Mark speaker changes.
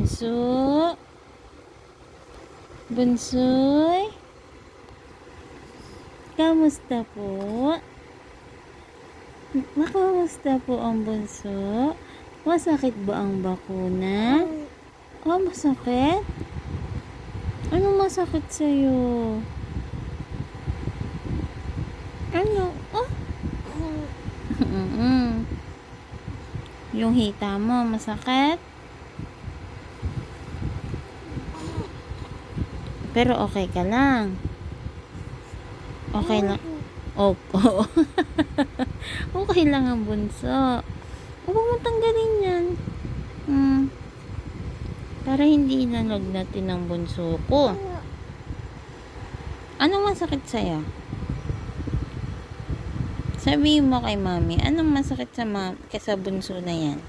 Speaker 1: Bunso? Bunsoy? Kamusta po? Kamusta po ang bunso? Masakit ba ang bakuna? Oh, masakit? Ano masakit sa'yo? Ano? Oh? Yung hita mo, masakit? Pero okay ka lang. Okay lang. Opo. Okay lang ang bunso. Huwag mo tanggalin yan. Para hindi nalagnatin ang bunso ko. Anong masakit sa'yo? Sabihin mo kay mami, anong masakit sa bunso na yan?